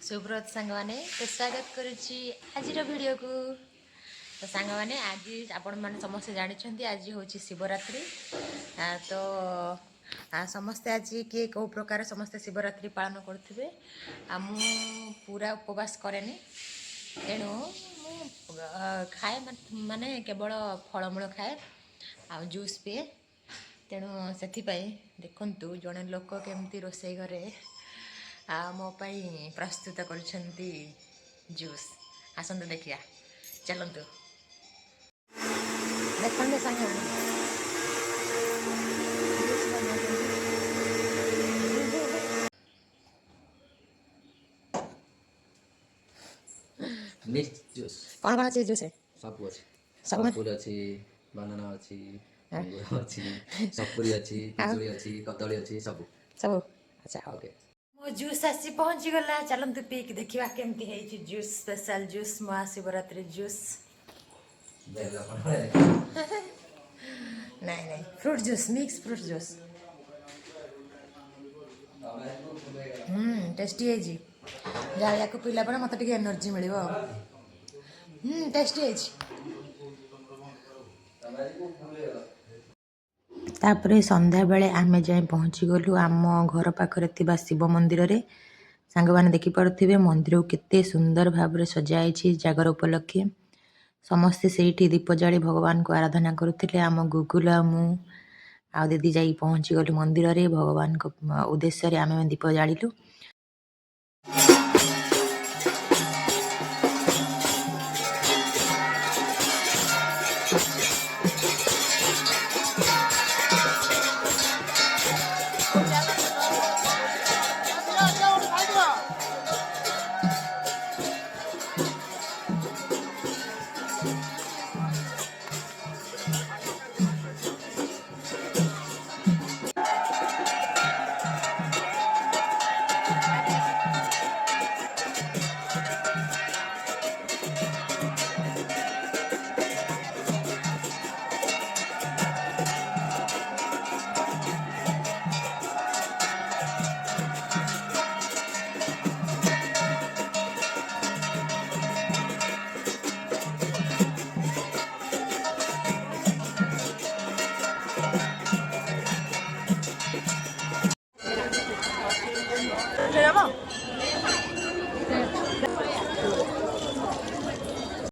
सुब्रत सांग मैंने तो स्वागत करुच्ची आज वीडियो को। तो सांग मैंने आज आपण मैंने समस्ते जानते आज हूँ शिवरात्रि। तो समस्ते आज किए कौ प्रकार समस्ते शिवरात्रि पालन करुवे। पूरा उपवास कैनि तेणु खाए माने केवल फलमूल खाए आ जूस पिए। तेणु से देखु जड़े लोक केमती रोषे घरे मो प्रस्तुत कर जूस आसतु देखिया चलतु देखते सांग कौन कौन अच्छी जूस सब अच्छी सब फूल अच्छी बनाना अच्छी अंगूर अच्छी सपुरी अच्छी पिजुली अच्छी कदली अच्छी सब सब अच्छा ओके मो जूस आसी पहुँची गला। चलतु पीक देखा केमती है juice special juice Mahashivratri juice नहीं नहीं fruit juice mix fruit juice tasty है जी जहाँ या पीला पर मत एनर्जी मिल टेस्टी है। तापर संध्या बेले आमे जाए पहुँची गलु आम घर पाखे शिव मंदिर रे। सांग मैंने देखिपे मंदिर को केते सुंदर भाव सजाई जागर उपलक्षे समस्ते से दीप जाली भगवान को आराधना करुले। आम गुगुल आ दीदी जा पहुँची गलु मंदिर रे भगवान को उद्देश्य आम दीप जालु।